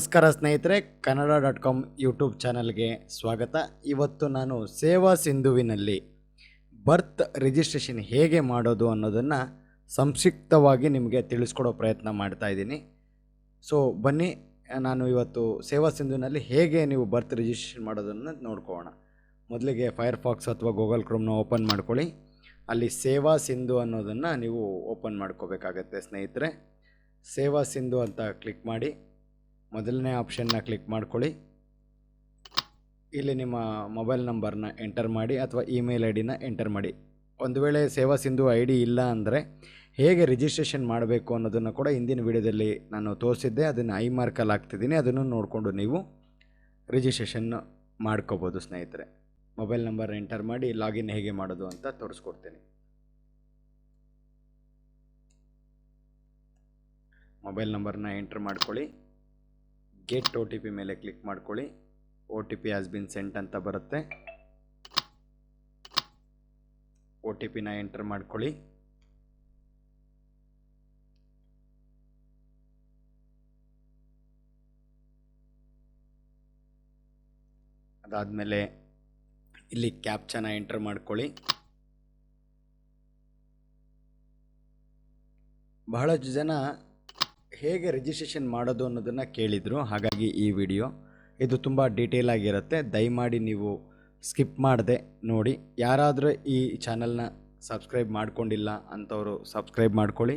ನಮಸ್ಕಾರ ಸ್ನೇಹಿತರೆ, ಕನ್ನಡ.com ಯೂಟ್ಯೂಬ್ ಚಾನಲ್ಗೆ ಸ್ವಾಗತ. ಇವತ್ತು ನಾನು ಸೇವಾ ಸಿಂಧುವಿನಲ್ಲಿ ಬರ್ತ್ ರಿಜಿಸ್ಟ್ರೇಷನ್ ಹೇಗೆ ಮಾಡೋದು ಅನ್ನೋದನ್ನು ಸಂಕ್ಷಿಪ್ತವಾಗಿ ನಿಮಗೆ ತಿಳಿಸ್ಕೊಡೋ ಪ್ರಯತ್ನ ಮಾಡ್ತಾ ಇದ್ದೀನಿ. ಸೊ ಬನ್ನಿ, ನಾನು ಇವತ್ತು ಸೇವಾ ಸಿಂಧುವಿನಲ್ಲಿ ಹೇಗೆ ನೀವು ಬರ್ತ್ ರಿಜಿಸ್ಟ್ರೇಷನ್ ಮಾಡೋದನ್ನು ನೋಡ್ಕೊಳ್ಳೋಣ. ಮೊದಲಿಗೆ ಫೈರ್ಫಾಕ್ಸ್ ಅಥವಾ ಗೂಗಲ್ ಕ್ರೋಮ್ನ ಓಪನ್ ಮಾಡ್ಕೊಳ್ಳಿ. ಅಲ್ಲಿ ಸೇವಾ ಸಿಂಧು ಅನ್ನೋದನ್ನು ನೀವು ಓಪನ್ ಮಾಡ್ಕೋಬೇಕಾಗತ್ತೆ ಸ್ನೇಹಿತರೆ. ಸೇವಾ ಸಿಂಧು ಅಂತ ಕ್ಲಿಕ್ ಮಾಡಿ ಮೊದಲನೇ ಆಪ್ಷನ್ನ ಕ್ಲಿಕ್ ಮಾಡ್ಕೊಳ್ಳಿ. ಇಲ್ಲಿ ನಿಮ್ಮ ಮೊಬೈಲ್ ನಂಬರ್ನ ಎಂಟರ್ ಮಾಡಿ ಅಥವಾ ಇಮೇಲ್ ಐ ಡಿನ ಎಂಟರ್ ಮಾಡಿ. ಒಂದು ವೇಳೆ ಸೇವಾ ಸಿಂಧು ಐ ಡಿ ಇಲ್ಲ ಅಂದರೆ ಹೇಗೆ ರಿಜಿಸ್ಟ್ರೇಷನ್ ಮಾಡಬೇಕು ಅನ್ನೋದನ್ನು ಕೂಡ ಹಿಂದಿನ ವಿಡಿಯೋದಲ್ಲಿ ನಾನು ತೋರಿಸಿದ್ದೆ. ಅದನ್ನು ಐ ಮಾರ್ಕಲ್ಲಿ ಹಾಕ್ತಿದ್ದೀನಿ, ಅದನ್ನು ನೋಡಿಕೊಂಡು ನೀವು ರಿಜಿಸ್ಟ್ರೇಷನ್ ಮಾಡ್ಕೋಬೋದು ಸ್ನೇಹಿತರೆ. ಮೊಬೈಲ್ ನಂಬರ್ ಎಂಟರ್ ಮಾಡಿ ಲಾಗಿನ್ ಹೇಗೆ ಮಾಡೋದು ಅಂತ ತೋರಿಸ್ಕೊಡ್ತೀನಿ. ಮೊಬೈಲ್ ನಂಬರ್ನ ಎಂಟರ್ ಮಾಡ್ಕೊಳ್ಳಿ. ಗೆಟ್ ಒ ಟಿ ಪಿ ಮೇಲೆ ಕ್ಲಿಕ್ ಮಾಡ್ಕೊಳ್ಳಿ. O T P has been scent ಅಂತ ಬರುತ್ತೆ. ಒ ಟಿ ಪಿನ ಎಂಟರ್ ಮಾಡ್ಕೊಳ್ಳಿ. ಅದಾದಮೇಲೆ ಇಲ್ಲಿ ಕ್ಯಾಪ್ಚಾನ ಎಂಟರ್ ಮಾಡ್ಕೊಳ್ಳಿ. ಬಹಳಷ್ಟು ಜನ ಹೇಗೆ ರಿಜಿಸ್ಟ್ರೇಷನ್ ಮಾಡೋದು ಅನ್ನೋದನ್ನು ಕೇಳಿದರು, ಹಾಗಾಗಿ ಈ ವಿಡಿಯೋ ಇದು ತುಂಬ ಡೀಟೇಲ್ ಆಗಿರುತ್ತೆ. ದಯಮಾಡಿ ನೀವು ಸ್ಕಿಪ್ ಮಾಡದೆ ನೋಡಿ. ಯಾರಾದರೂ ಈ ಚಾನಲ್ನ ಸಬ್ಸ್ಕ್ರೈಬ್ ಮಾಡ್ಕೊಂಡಿಲ್ಲ ಅಂಥವರು ಸಬ್ಸ್ಕ್ರೈಬ್ ಮಾಡ್ಕೊಳ್ಳಿ.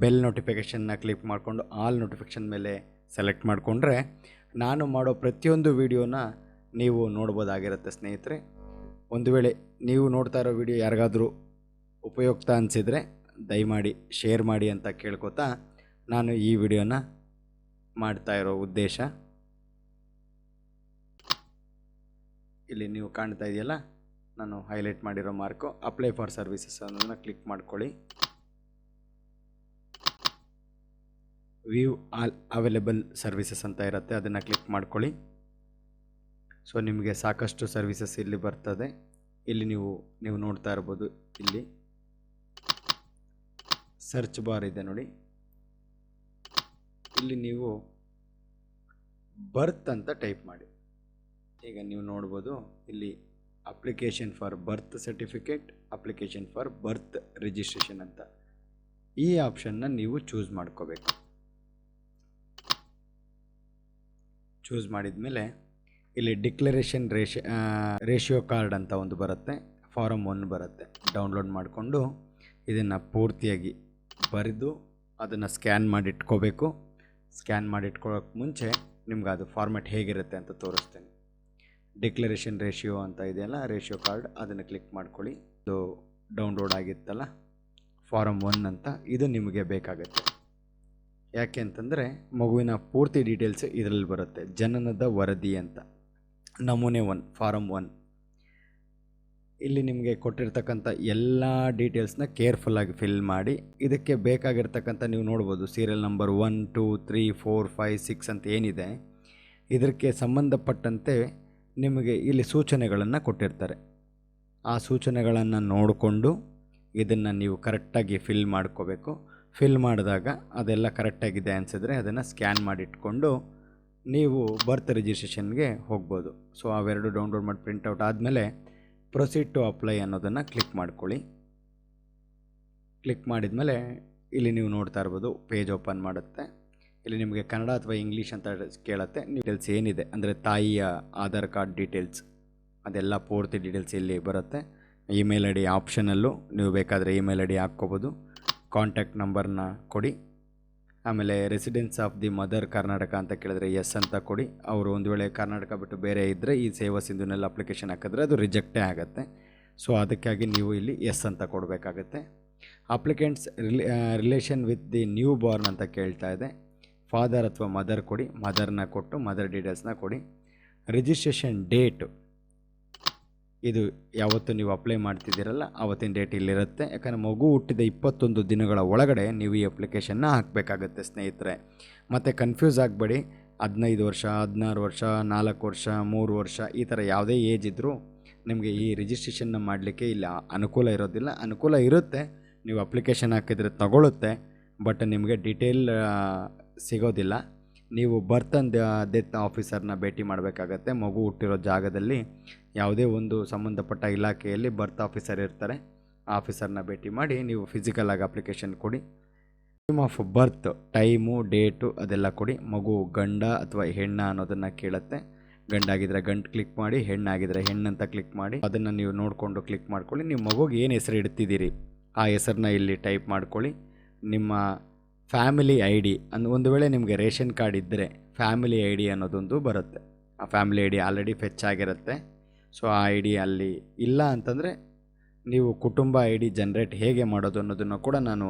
ಬೆಲ್ ನೋಟಿಫಿಕೇಷನ್ನ ಕ್ಲಿಕ್ ಮಾಡಿಕೊಂಡು ಆಲ್ ನೋಟಿಫಿಕೇಷನ್ ಮೇಲೆ ಸೆಲೆಕ್ಟ್ ಮಾಡಿಕೊಂಡ್ರೆ ನಾನು ಮಾಡೋ ಪ್ರತಿಯೊಂದು ವಿಡಿಯೋನ ನೀವು ನೋಡ್ಬೋದಾಗಿರುತ್ತೆ ಸ್ನೇಹಿತರೆ. ಒಂದು ವೇಳೆ ನೀವು ನೋಡ್ತಾ ಇರೋ ವಿಡಿಯೋ ಯಾರಿಗಾದರೂ ಉಪಯುಕ್ತ ಅನಿಸಿದರೆ ದಯಮಾಡಿ ಶೇರ್ ಮಾಡಿ ಅಂತ ಕೇಳ್ಕೊತಾ ನಾನು ಈ ವಿಡಿಯೋನ ಮಾಡ್ತಾ ಇರೋ ಉದ್ದೇಶ. ಇಲ್ಲಿ ನೀವು ಕಾಣ್ತಾ ಇದೆಯಲ್ಲ, ನಾನು ಹೈಲೈಟ್ ಮಾಡಿರೋ ಮಾರ್ಕು ಅಪ್ಲೈ ಫಾರ್ ಸರ್ವಿಸಸ್ ಅನ್ನೋದನ್ನು ಕ್ಲಿಕ್ ಮಾಡ್ಕೊಳ್ಳಿ. ವ್ಯೂ ಆಲ್ ಅವೈಲೇಬಲ್ ಸರ್ವಿಸಸ್ ಅಂತ ಇರುತ್ತೆ, ಅದನ್ನು ಕ್ಲಿಕ್ ಮಾಡ್ಕೊಳ್ಳಿ. ಸೊ ನಿಮಗೆ ಸಾಕಷ್ಟು ಸರ್ವಿಸಸ್ ಇಲ್ಲಿ ಬರ್ತದೆ. ಇಲ್ಲಿ ನೀವು ನೋಡ್ತಾ ಇರ್ಬೋದು, ಇಲ್ಲಿ ಸರ್ಚ್ ಬಾರ್ ಇದೆ ನೋಡಿ. ಇಲ್ಲಿ ನೀವು ಬರ್ತ್ ಅಂತ ಟೈಪ್ ಮಾಡಿ. ಈಗ ನೀವು ನೋಡ್ಬೋದು, ಇಲ್ಲಿ application for birth certificate, application for birth registration ಅಂತ ಈ ಆಪ್ಷನ್ನ ನೀವು ಚೂಸ್ ಮಾಡ್ಕೋಬೇಕು. ಚೂಸ್ ಮಾಡಿದ ಮೇಲೆ ಇಲ್ಲಿ ಡಿಕ್ಲರೇಷನ್ ರೇಷಿಯೋ ಕಾರ್ಡ್ ಅಂತ ಒಂದು ಬರುತ್ತೆ, ಫಾರಮ್ 1 ಬರುತ್ತೆ. ಡೌನ್ಲೋಡ್ ಮಾಡಿಕೊಂಡು ಇದನ್ನು ಪೂರ್ತಿಯಾಗಿ ಬರೆದು ಅದನ್ನು ಸ್ಕ್ಯಾನ್ ಮಾಡಿ ಇಟ್ಕೋಬೇಕು. ಸ್ಕ್ಯಾನ್ ಮಾಡಿ ಇಟ್ಕೊಳ್ಳೋಕೆ ಮುಂಚೆ ನಿಮ್ಗೆ ಅದು ಫಾರ್ಮ್ಯಾಟ್ ಹೇಗಿರುತ್ತೆ ಅಂತ ತೋರಿಸ್ತೇನೆ. ಡಿಕ್ಲರೇಷನ್ ರೇಷಿಯೋ ಅಂತ ಇದೆಯಲ್ಲ, ರೇಷಿಯೋ ಕಾರ್ಡ್, ಅದನ್ನು ಕ್ಲಿಕ್ ಮಾಡ್ಕೊಳ್ಳಿ. ಇದು ಡೌನ್ಲೋಡ್ ಆಗಿತ್ತಲ್ಲ ಫಾರಮ್ 1 ಅಂತ, ಇದು ನಿಮಗೆ ಬೇಕಾಗುತ್ತೆ. ಯಾಕೆ ಅಂತಂದರೆ ಮಗುವಿನ ಪೂರ್ತಿ ಡೀಟೇಲ್ಸ್ ಇದರಲ್ಲಿ ಬರುತ್ತೆ. ಜನನದ ವರದಿ ಅಂತ ನಮೂನೆ 1 ಫಾರಮ್ 1. ಇಲ್ಲಿ ನಿಮಗೆ ಕೊಟ್ಟಿರ್ತಕ್ಕಂಥ ಎಲ್ಲ ಡೀಟೇಲ್ಸ್ನ ಕೇರ್ಫುಲ್ಲಾಗಿ ಫಿಲ್ ಮಾಡಿ. ಇದಕ್ಕೆ ಬೇಕಾಗಿರ್ತಕ್ಕಂಥ ನೀವು ನೋಡ್ಬೋದು, ಸೀರಿಯಲ್ ನಂಬರ್ 1, 2, 3, 4, 5, 6 ಅಂತ ಏನಿದೆ, ಇದಕ್ಕೆ ಸಂಬಂಧಪಟ್ಟಂತೆ ನಿಮಗೆ ಇಲ್ಲಿ ಸೂಚನೆಗಳನ್ನು ಕೊಟ್ಟಿರ್ತಾರೆ. ಆ ಸೂಚನೆಗಳನ್ನು ನೋಡಿಕೊಂಡು ಇದನ್ನು ನೀವು ಕರೆಕ್ಟಾಗಿ ಫಿಲ್ ಮಾಡ್ಕೋಬೇಕು. ಫಿಲ್ ಮಾಡಿದಾಗ ಅದೆಲ್ಲ ಕರೆಕ್ಟಾಗಿದೆ ಅನಿಸಿದ್ರೆ ಅದನ್ನು ಸ್ಕ್ಯಾನ್ ಮಾಡಿಟ್ಕೊಂಡು ನೀವು ಬರ್ತ್ ರಿಜಿಸ್ಟ್ರೇಷನ್ಗೆ ಹೋಗ್ಬೋದು. ಸೊ ಅವೆರಡು ಡೌನ್ಲೋಡ್ ಮಾಡಿ ಪ್ರಿಂಟೌಟ್ ಆದಮೇಲೆ ಪ್ರೊಸೀಡ್ ಟು ಅಪ್ಲೈ ಅನ್ನೋದನ್ನು ಕ್ಲಿಕ್ ಮಾಡ್ಕೊಳ್ಳಿ. ಕ್ಲಿಕ್ ಮಾಡಿದ ಮೇಲೆ ಇಲ್ಲಿ ನೀವು ನೋಡ್ತಾ ಇರ್ಬೋದು, ಪೇಜ್ ಓಪನ್ ಮಾಡುತ್ತೆ. ಇಲ್ಲಿ ನಿಮಗೆ ಕನ್ನಡ ಅಥವಾ ಇಂಗ್ಲೀಷ್ ಅಂತ ಕೇಳುತ್ತೆ. ಡೀಟೇಲ್ಸ್ ಏನಿದೆ ಅಂದರೆ ತಾಯಿಯ ಆಧಾರ್ ಕಾರ್ಡ್ ಡೀಟೇಲ್ಸ್ ಅದೆಲ್ಲ ಪೂರ್ತಿ ಡೀಟೇಲ್ಸ್ ಇಲ್ಲಿ ಬರುತ್ತೆ. ಇಮೇಲ್ ಐ ಡಿ ಆಪ್ಷನಲ್ಲೂ ನೀವು ಬೇಕಾದರೆ ಇಮೇಲ್ ಐ ಡಿ ಹಾಕ್ಕೋಬೋದು. ಕಾಂಟ್ಯಾಕ್ಟ್ ನಂಬರ್ನ ಕೊಡಿ. ಆಮೇಲೆ residence of the mother Karnataka ಅಂತ ಕೇಳಿದ್ರೆ ಎಸ್ ಅಂತ ಕೊಡಿ. ಅವರು ಒಂದು ವೇಳೆ ಕರ್ನಾಟಕ ಬಿಟ್ಟು ಬೇರೆ ಇದ್ದರೆ ಈ ಸೇವಾ ಸಿಂಧುನಲ್ಲಿ ಅಪ್ಲಿಕೇಶನ್ ಹಾಕಿದ್ರೆ ಅದು ರಿಜೆಕ್ಟೇ ಆಗುತ್ತೆ. ಸೊ ಅದಕ್ಕಾಗಿ ನೀವು ಇಲ್ಲಿ ಎಸ್ ಅಂತ ಕೊಡಬೇಕಾಗತ್ತೆ. Applicants relation with the new Born ಅಂತ ಕೇಳ್ತಾ ಇದೆ. ಫಾದರ್ ಅಥವಾ ಮದರ್ ಕೊಡಿ. ಮದರ್ನ ಕೊಟ್ಟು ಮದರ್ ಡೀಟೇಲ್ಸ್ನ ಕೊಡಿ. ರಿಜಿಸ್ಟ್ರೇಷನ್ ಡೇಟು ಇದು ಯಾವತ್ತು ನೀವು ಅಪ್ಲೈ ಮಾಡ್ತಿದ್ದೀರಲ್ಲ ಆವತ್ತಿನ ಡೇಟ್ ಇಲ್ಲಿರುತ್ತೆ. ಯಾಕಂದರೆ ಮಗು ಹುಟ್ಟಿದ 21 ದಿನಗಳ ಒಳಗಡೆ ನೀವು ಈ ಅಪ್ಲಿಕೇಶನ್ನ ಹಾಕಬೇಕಾಗತ್ತೆ ಸ್ನೇಹಿತರೆ. ಮತ್ತು ಕನ್ಫ್ಯೂಸ್ ಆಗಬೇಡಿ. 15 ವರ್ಷ, 16 ವರ್ಷ, 4 ವರ್ಷ, 3 ವರ್ಷ ಈ ಥರ ಯಾವುದೇ ಏಜ್ ಇದ್ದರೂ ನಿಮಗೆ ಈ ರಿಜಿಸ್ಟ್ರೇಷನ್ನ ಮಾಡಲಿಕ್ಕೆ ಇಲ್ಲಿ ಅನುಕೂಲ ಇರೋದಿಲ್ಲ. ಅನುಕೂಲ ಇರುತ್ತೆ, ನೀವು ಅಪ್ಲಿಕೇಶನ್ ಹಾಕಿದರೆ ತಗೊಳ್ಳುತ್ತೆ, ಬಟ್ ನಿಮಗೆ ಡೀಟೇಲ್ ಸಿಗೋದಿಲ್ಲ. ನೀವು ಬರ್ತ್ ಆ್ಯಂಡ್ ಡೆತ್ ಆಫೀಸರ್ನ ಭೇಟಿ ಮಾಡಬೇಕಾಗತ್ತೆ. ಮಗು ಹುಟ್ಟಿರೋ ಜಾಗದಲ್ಲಿ ಯಾವುದೇ ಒಂದು ಸಂಬಂಧಪಟ್ಟ ಇಲಾಖೆಯಲ್ಲಿ ಬರ್ತ್ ಆಫೀಸರ್ ಇರ್ತಾರೆ, ಆ ಆಫೀಸರ್ನ ಭೇಟಿ ಮಾಡಿ ನೀವು ಫಿಸಿಕಲಾಗಿ ಅಪ್ಲಿಕೇಶನ್ ಕೊಡಿ. Time of birth, time, date ಅದೆಲ್ಲ ಕೊಡಿ. ಮಗು ಗಂಡ ಅಥವಾ ಹೆಣ್ಣ ಅನ್ನೋದನ್ನು ಕೇಳುತ್ತೆ. ಗಂಡಾಗಿದ್ದರೆ ಗಂಡು ಕ್ಲಿಕ್ ಮಾಡಿ, ಹೆಣ್ಣಾಗಿದ್ದರೆ ಹೆಣ್ಣಂತ ಕ್ಲಿಕ್ ಮಾಡಿ, ಅದನ್ನು ನೀವು ನೋಡಿಕೊಂಡು ಕ್ಲಿಕ್ ಮಾಡ್ಕೊಳ್ಳಿ. ನೀವು ಮಗುಗೆ ಏನು ಹೆಸರು ಇಡ್ತಿದ್ದೀರಿ ಆ ಹೆಸರನ್ನ ಇಲ್ಲಿ ಟೈಪ್ ಮಾಡ್ಕೊಳ್ಳಿ. ನಿಮ್ಮ ಫ್ಯಾಮಿಲಿ ಐ ಡಿ ಒಂದು ವೇಳೆ ನಿಮಗೆ ರೇಷನ್ ಕಾರ್ಡ್ ಇದ್ದರೆ ಫ್ಯಾಮಿಲಿ ಐ ಡಿ ಅನ್ನೋದೊಂದು ಬರುತ್ತೆ. ಆ family I D already fetch ಆಗಿರುತ್ತೆ. ಸೊ ಆ ಐ ಡಿ ಅಲ್ಲಿ ಇಲ್ಲ ಅಂತಂದರೆ ನೀವು ಕುಟುಂಬ ಐ ಡಿ ಜನ್ರೇಟ್ ಹೇಗೆ ಮಾಡೋದು ಅನ್ನೋದನ್ನು ಕೂಡ ನಾನು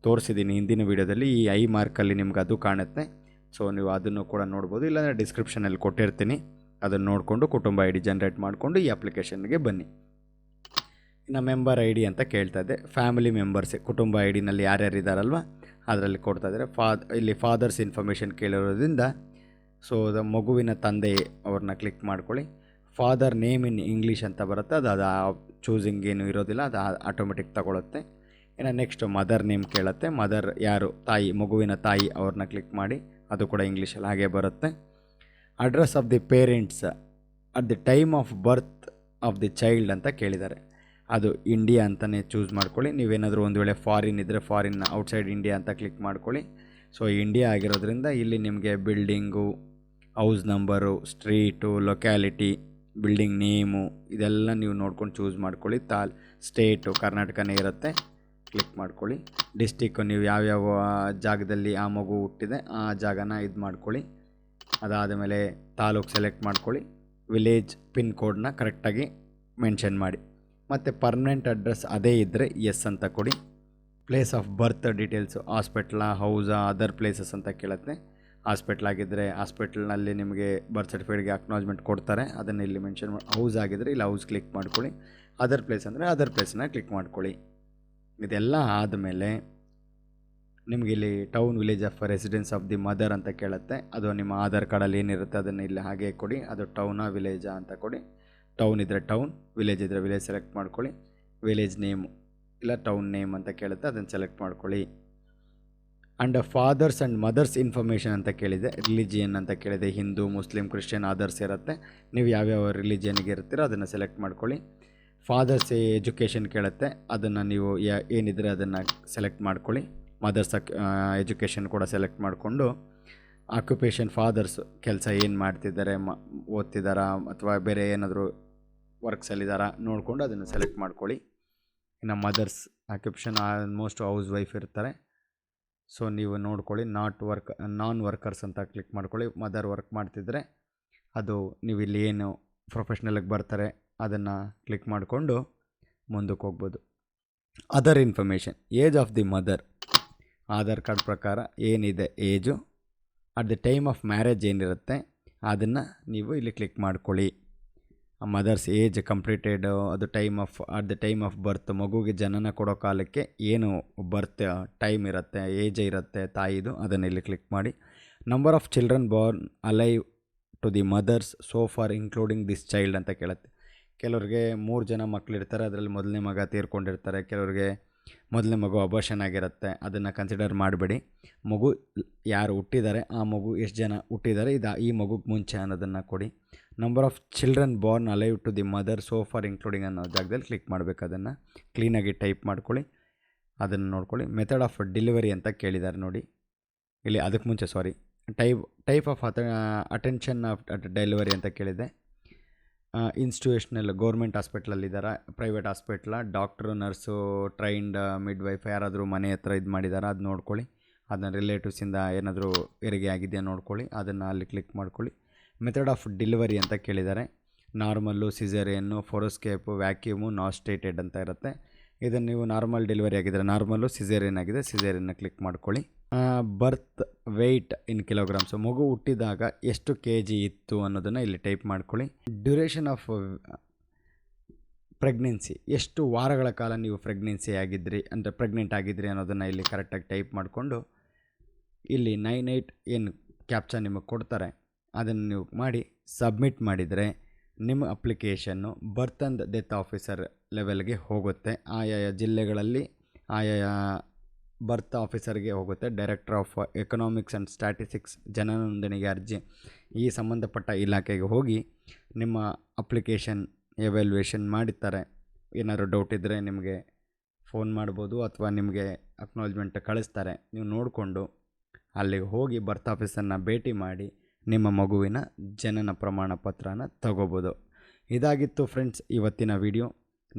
ತೋರಿಸಿದ್ದೀನಿ ಹಿಂದಿನ ವೀಡಿಯೋದಲ್ಲಿ. ಈ ಐ ಮಾರ್ಕಲ್ಲಿ ನಿಮ್ಗೆ ಅದು ಕಾಣುತ್ತೆ. ಸೊ ನೀವು ಅದನ್ನು ಕೂಡ ನೋಡ್ಬೋದು, ಇಲ್ಲಾಂದರೆ ಡಿಸ್ಕ್ರಿಪ್ಷನಲ್ಲಿ ಕೊಟ್ಟಿರ್ತೀನಿ, ಅದನ್ನು ನೋಡಿಕೊಂಡು ಕುಟುಂಬ ಐ ಡಿ ಜನ್ರೇಟ್ ಮಾಡಿಕೊಂಡು ಈ ಅಪ್ಲಿಕೇಶನ್ಗೆ ಬನ್ನಿ. ಇನ್ನು ಮೆಂಬರ್ ಐ ಡಿ ಅಂತ ಕೇಳ್ತಾ ಇದೆ. ಫ್ಯಾಮಿಲಿ ಮೆಂಬರ್ಸ್ ಕುಟುಂಬ ಐ ಡಿನಲ್ಲಿ ಯಾರ್ಯಾರು ಇದ್ದಾರಲ್ವ ಅದರಲ್ಲಿ ಕೊಡ್ತಾ ಇದ್ದಾರೆ. ಇಲ್ಲಿ ಫಾದರ್ಸ್ ಇನ್ಫಾರ್ಮೇಷನ್ ಕೇಳಿರೋದ್ರಿಂದ ಸೊ ಮಗುವಿನ ತಂದೆ ಅವ್ರನ್ನ ಕ್ಲಿಕ್ ಮಾಡ್ಕೊಳ್ಳಿ. ಫಾದರ್ ನೇಮ್ ಇನ್ ಇಂಗ್ಲೀಷ್ ಅಂತ ಬರುತ್ತೆ, ಅದು ಚೂಸಿಂಗ್ ಏನು ಇರೋದಿಲ್ಲ, ಅದು ಆಟೋಮೆಟಿಕ್ ತಗೊಳುತ್ತೆ. ಇನ್ನು ನೆಕ್ಸ್ಟ್ ಮದರ್ ನೇಮ್ ಕೇಳುತ್ತೆ. ಮದರ್ ಯಾರು, ತಾಯಿ, ಮಗುವಿನ ತಾಯಿ, ಅವ್ರನ್ನ ಕ್ಲಿಕ್ ಮಾಡಿ, ಅದು ಕೂಡ ಇಂಗ್ಲೀಷಲ್ಲಿ ಹಾಗೆ ಬರುತ್ತೆ. Address of the parents at the time of birth of the child ಅಂತ ಕೇಳಿದ್ದಾರೆ. ಅದು ಇಂಡಿಯಾ ಅಂತಲೇ ಚೂಸ್ ಮಾಡ್ಕೊಳ್ಳಿ. ನೀವೇನಾದರೂ ಒಂದು ವೇಳೆ ಫಾರಿನ್ ಇದ್ದರೆ ಫಾರಿನ್, ಔಟ್ಸೈಡ್ ಇಂಡಿಯಾ ಅಂತ ಕ್ಲಿಕ್ ಮಾಡ್ಕೊಳ್ಳಿ. ಸೊ ಇಂಡಿಯಾ ಆಗಿರೋದ್ರಿಂದ ಇಲ್ಲಿ ನಿಮಗೆ building, house number, street, locality, building name ಇದೆಲ್ಲ ನೀವು ನೋಡ್ಕೊಂಡು ಚೂಸ್ ಮಾಡ್ಕೊಳ್ಳಿ. ಸ್ಟೇಟು ಕರ್ನಾಟಕನೇ ಇರುತ್ತೆ, ಕ್ಲಿಕ್ ಮಾಡ್ಕೊಳ್ಳಿ. ಡಿಸ್ಟಿಕ್ಕು ನೀವು ಯಾವ್ಯಾವ ಜಾಗದಲ್ಲಿ ಆ ಮಗು ಹುಟ್ಟಿದೆ ಆ ಜಾಗನ ಇದು ಮಾಡ್ಕೊಳ್ಳಿ. ಅದಾದ ಮೇಲೆ ತಾಲೂಕು ಸೆಲೆಕ್ಟ್ ಮಾಡ್ಕೊಳ್ಳಿ. ವಿಲೇಜ್ ಪಿನ್ ಕೋಡ್ನ ಕರೆಕ್ಟಾಗಿ ಮೆನ್ಷನ್ ಮಾಡಿ. ಮತ್ತು ಪರ್ಮನೆಂಟ್ ಅಡ್ರೆಸ್ ಅದೇ ಇದ್ದರೆ ಎಸ್ ಅಂತ ಕೊಡಿ. ಪ್ಲೇಸ್ ಆಫ್ ಬರ್ತ್ ಡೀಟೇಲ್ಸು ಹಾಸ್ಪಿಟ್ಲಾ, ಹೌಸಾ, ಅದರ್ ಪ್ಲೇಸಸ್ ಅಂತ ಕೇಳುತ್ತೆ. ಹಾಸ್ಪಿಟ್ಲ್ ಆಗಿದ್ದರೆ ಹಾಸ್ಪಿಟ್ಲ್ನಲ್ಲಿ ನಿಮಗೆ ಬರ್ತ್ ಸರ್ಟಿಫಿಕೇಟ್ಗೆ ಅಕ್ನಾಲಜ್ಮೆಂಟ್ ಕೊಡ್ತಾರೆ, ಅದನ್ನು ಇಲ್ಲಿ ಮೆನ್ಷನ್ ಮಾಡಿ. ಹೌಸ್ ಆಗಿದ್ದರೆ ಇಲ್ಲಿ ಹೌಸ್ ಕ್ಲಿಕ್ ಮಾಡ್ಕೊಳ್ಳಿ. ಅದರ್ ಪ್ಲೇಸ್ ಅಂದರೆ ಅದರ್ ಪ್ಲೇಸನ್ನ ಕ್ಲಿಕ್ ಮಾಡ್ಕೊಳ್ಳಿ. ಇದೆಲ್ಲ ಆದಮೇಲೆ ನಿಮಗೆ ಇಲ್ಲಿ town, village of residence of the mother ಅಂತ ಕೇಳುತ್ತೆ. ಅದು ನಿಮ್ಮ ಆಧಾರ್ ಕಾರ್ಡಲ್ಲಿ ಏನಿರುತ್ತೆ ಅದನ್ನು ಇಲ್ಲಿ ಹಾಗೆ ಕೊಡಿ. ಅದು ಟೌನಾ ವಿಲೇಜಾ ಅಂತ ಕೊಡಿ. ಟೌನ್ ಇದ್ದರೆ ಟೌನ್, ವಿಲೇಜ್ ಇದ್ದರೆ ವಿಲೇಜ್ ಸೆಲೆಕ್ಟ್ ಮಾಡ್ಕೊಳ್ಳಿ. ವಿಲೇಜ್ ನೇಮು ಇಲ್ಲ ಟೌನ್ ನೇಮ್ ಅಂತ ಕೇಳುತ್ತೆ, ಅದನ್ನು ಸೆಲೆಕ್ಟ್ ಮಾಡ್ಕೊಳ್ಳಿ. And father's and mother's information ಅಂತ ಕೇಳಿದೆ. ರಿಲಿಜಿಯನ್ ಅಂತ ಕೇಳಿದೆ, ಹಿಂದೂ, ಮುಸ್ಲಿಂ, ಕ್ರಿಶ್ಚಿಯನ್, ಅದರ್ಸ್ ಇರುತ್ತೆ. ನೀವು ಯಾವ್ಯಾವ ರಿಲಿಜಿಯನ್ಗೆ ಇರ್ತೀರೋ ಅದನ್ನು ಸೆಲೆಕ್ಟ್ ಮಾಡ್ಕೊಳ್ಳಿ. ಫಾದರ್ಸ್ ಎಜುಕೇಷನ್ ಕೇಳುತ್ತೆ, ಅದನ್ನು ನೀವು ಏನಿದ್ರೆ ಅದನ್ನು ಸೆಲೆಕ್ಟ್ ಮಾಡ್ಕೊಳ್ಳಿ. ಮದರ್ಸ್ ಎಜುಕೇಷನ್ ಕೂಡ ಸೆಲೆಕ್ಟ್ ಮಾಡಿಕೊಂಡು ಆಕ್ಯುಪೇಷನ್, ಫಾದರ್ಸ್ ಕೆಲಸ ಏನು ಮಾಡ್ತಿದ್ದಾರೆ, ಓದ್ತಿದ್ದಾರಾ ಅಥವಾ ಬೇರೆ ಏನಾದರೂ ವರ್ಕ್ಸಲ್ಲಿದ್ದಾರಾ ನೋಡಿಕೊಂಡು ಅದನ್ನು ಸೆಲೆಕ್ಟ್ ಮಾಡ್ಕೊಳ್ಳಿ. ಇನ್ನು mother's occupation almost housewife ಇರ್ತಾರೆ. ಸೊ ನೀವು ನೋಡ್ಕೊಳ್ಳಿ. ನಾನ್ ವರ್ಕರ್ಸ್ ಅಂತ ಕ್ಲಿಕ್ ಮಾಡ್ಕೊಳ್ಳಿ. ಮದರ್ ವರ್ಕ್ ಮಾಡ್ತಿದ್ರೆ ಅದು ನೀವು ಇಲ್ಲಿ ಏನು ಪ್ರೊಫೆಷ್ನಲ್ಗೆ ಬರ್ತಾರೆ ಅದನ್ನು ಕ್ಲಿಕ್ ಮಾಡಿಕೊಂಡು ಮುಂದಕ್ಕೆ ಹೋಗ್ಬೋದು. Other information, age of the mother, Aadhaar card ಪ್ರಕಾರ ಏನಿದೆ age, at the time of marriage ಏನಿರುತ್ತೆ ಅದನ್ನು ನೀವು ಇಲ್ಲಿ ಕ್ಲಿಕ್ ಮಾಡ್ಕೊಳ್ಳಿ. ಮದರ್ಸ್ ಏಜ್ ಕಂಪ್ಲೀಟೆಡ್, ಅದು at the time of birth, ಮಗುಗೆ ಜನನ ಕೊಡೋ ಕಾಲಕ್ಕೆ ಏನು ಬರ್ತ್ ಟೈಮ್ ಇರುತ್ತೆ, ಏಜ್ ಇರುತ್ತೆ ತಾಯಿದು, ಅದನ್ನು ಇಲ್ಲಿ ಕ್ಲಿಕ್ ಮಾಡಿ. Number of children born alive to the mother's so far including this child ಅಂತ ಕೇಳುತ್ತೆ. ಕೆಲವ್ರಿಗೆ 3 ಜನ ಮಕ್ಕಳಿರ್ತಾರೆ, ಅದರಲ್ಲಿ ಮೊದಲನೇ ಮಗ ತೀರ್ಕೊಂಡಿರ್ತಾರೆ. ಕೆಲವ್ರಿಗೆ ಮೊದಲನೇ ಮಗು ಅಬಾರ್ಷನ್ ಆಗಿರುತ್ತೆ, ಅದನ್ನು ಕನ್ಸಿಡರ್ ಮಾಡಬೇಡಿ. ಮಗು ಯಾರು ಹುಟ್ಟಿದ್ದಾರೆ ಆ ಮಗು ಎಷ್ಟು ಜನ ಹುಟ್ಟಿದ್ದಾರೆ ಈ ಮಗುಗೆ ಮುಂಚೆ ಅನ್ನೋದನ್ನು ಕೊಡಿ. Number of children born alive to the mother so far including ಅನ್ನೋ ಜಾಗದಲ್ಲಿ ಕ್ಲಿಕ್ ಮಾಡಬೇಕು. ಅದನ್ನು ಕ್ಲೀನಾಗಿ ಟೈಪ್ ಮಾಡ್ಕೊಳ್ಳಿ, ಅದನ್ನು ನೋಡ್ಕೊಳ್ಳಿ. ಮೆಥಡ್ ಆಫ್ ಡೆಲಿವರಿ ಅಂತ ಕೇಳಿದ್ದಾರೆ ನೋಡಿ ಇಲ್ಲಿ. ಅದಕ್ಕೆ ಮುಂಚೆ type of attention of delivery ಅಂತ ಕೇಳಿದೆ. ಇನ್ಸ್ಟಿಟ್ಯೂಷನಲ್ ಗೌರ್ಮೆಂಟ್ ಹಾಸ್ಪಿಟ್ಲಲ್ಲಿದ್ದಾರೆ, private hospital, doctor, nurse, trained midwife ಯಾರಾದರೂ ಮನೆ ಹತ್ರ ಇದು ಮಾಡಿದ್ದಾರೆ ಅದು ನೋಡ್ಕೊಳ್ಳಿ. ಅದನ್ನ ರಿಲೇಟಿವ್ಸಿಂದ ಏನಾದರೂ ಹೆರಿಗೆ ಆಗಿದೆಯಾ ನೋಡ್ಕೊಳ್ಳಿ, ಅದನ್ನು ಅಲ್ಲಿ ಕ್ಲಿಕ್ ಮಾಡ್ಕೊಳ್ಳಿ. ಮೆಥಡ್ ಆಫ್ ಡೆಲಿವರಿ ಅಂತ ಕೇಳಿದ್ದಾರೆ. ನಾರ್ಮಲ್ಲು, ಸಿಸೇರಿಯನ್ನು, ಫೋರೋಸ್ಕೇಪು, ವ್ಯಾಕ್ಯೂಮು, ನಾಸ್ಟೇಟೆಡ್ ಅಂತ ಇರುತ್ತೆ. ಇದನ್ನು ನೀವು ನಾರ್ಮಲ್ ಡೆಲಿವರಿ ಆಗಿದ್ದರೆ ನಾರ್ಮಲ್ಲು, ಸಿಸೇರಿಯನ್ ಆಗಿದೆ ಸಿಸೇರಿಯನ್ನ ಕ್ಲಿಕ್ ಮಾಡ್ಕೊಳ್ಳಿ. ಬರ್ತ್ ವೆಯ್ಟ್ ಇನ್ ಕಿಲೋಗ್ರಾಮ್ಸು, ಮಗು ಹುಟ್ಟಿದಾಗ ಎಷ್ಟು kg ಇತ್ತು ಅನ್ನೋದನ್ನು ಇಲ್ಲಿ ಟೈಪ್ ಮಾಡ್ಕೊಳ್ಳಿ. ಡ್ಯೂರೇಷನ್ ಆಫ್ ಪ್ರೆಗ್ನೆನ್ಸಿ, ಎಷ್ಟು ವಾರಗಳ ಕಾಲ ನೀವು ಪ್ರೆಗ್ನೆನ್ಸಿ ಆಗಿದ್ರಿ ಅಂದರೆ ಪ್ರೆಗ್ನೆಂಟ್ ಆಗಿದ್ರಿ ಅನ್ನೋದನ್ನು ಇಲ್ಲಿ ಕರೆಕ್ಟಾಗಿ ಟೈಪ್ ಮಾಡಿಕೊಂಡು ಇಲ್ಲಿ 98 ಏನು ಕ್ಯಾಪ್ಚಾ ನಿಮಗೆ ಕೊಡ್ತಾರೆ ಅದನ್ನು ನೀವು ಮಾಡಿ ಸಬ್ಮಿಟ್ ಮಾಡಿದರೆ ನಿಮ್ಮ application birth and death officer ಲೆವೆಲ್ಗೆ ಹೋಗುತ್ತೆ. ಆಯಾಯ ಜಿಲ್ಲೆಗಳಲ್ಲಿ ಆಯಾಯ ಬರ್ತ್ ಆಫೀಸರ್ಗೆ ಹೋಗುತ್ತೆ. Director of economics and statistics ಜನನ ನೋಂದಣಿಗೆ ಅರ್ಜಿ ಈ ಸಂಬಂಧಪಟ್ಟ ಇಲಾಖೆಗೆ ಹೋಗಿ ನಿಮ್ಮ ಅಪ್ಲಿಕೇಶನ್ ಎವ್ಯಾಲ್ಯೂಯೇಷನ್ ಮಾಡಿರ್ತಾರೆ. ಏನಾದ್ರು ಡೌಟ್ ಇದ್ದರೆ ನಿಮಗೆ ಫೋನ್ ಮಾಡ್ಬೋದು ಅಥವಾ ನಿಮಗೆ ಅಕ್ನಾಲಜ್ಮೆಂಟ್ ಕಳಿಸ್ತಾರೆ. ನೀವು ನೋಡಿಕೊಂಡು ಅಲ್ಲಿಗೆ ಹೋಗಿ ಬರ್ತ್ ಆಫೀಸನ್ನು ಭೇಟಿ ಮಾಡಿ ನಿಮ್ಮ ಮಗುವಿನ ಜನನ ಪ್ರಮಾಣ ಪತ್ರನ ತಗೋಬೋದು. ಇದಾಗಿತ್ತು ಫ್ರೆಂಡ್ಸ್ ಇವತ್ತಿನ ವಿಡಿಯೋ.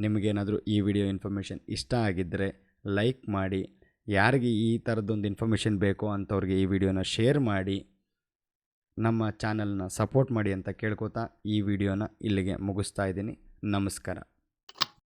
ನಿಮಗೇನಾದರೂ ಈ ವಿಡಿಯೋ ಇನ್ಫಾರ್ಮೇಷನ್ ಇಷ್ಟ ಆಗಿದ್ದರೆ ಲೈಕ್ ಮಾಡಿ, ಯಾರಿಗೆ ಈ ಥರದ್ದೊಂದು ಇನ್ಫಾರ್ಮೇಷನ್ ಬೇಕೋ ಅಂಥವ್ರಿಗೆ ಈ ವಿಡಿಯೋನ ಶೇರ್ ಮಾಡಿ, ನಮ್ಮ ಚಾನಲ್ನ ಸಪೋರ್ಟ್ ಮಾಡಿ ಅಂತ ಕೇಳ್ಕೊತಾ ಈ ವಿಡಿಯೋನ ಇಲ್ಲಿಗೆ ಮುಗಿಸ್ತಾ ಇದ್ದೀನಿ. ನಮಸ್ಕಾರ.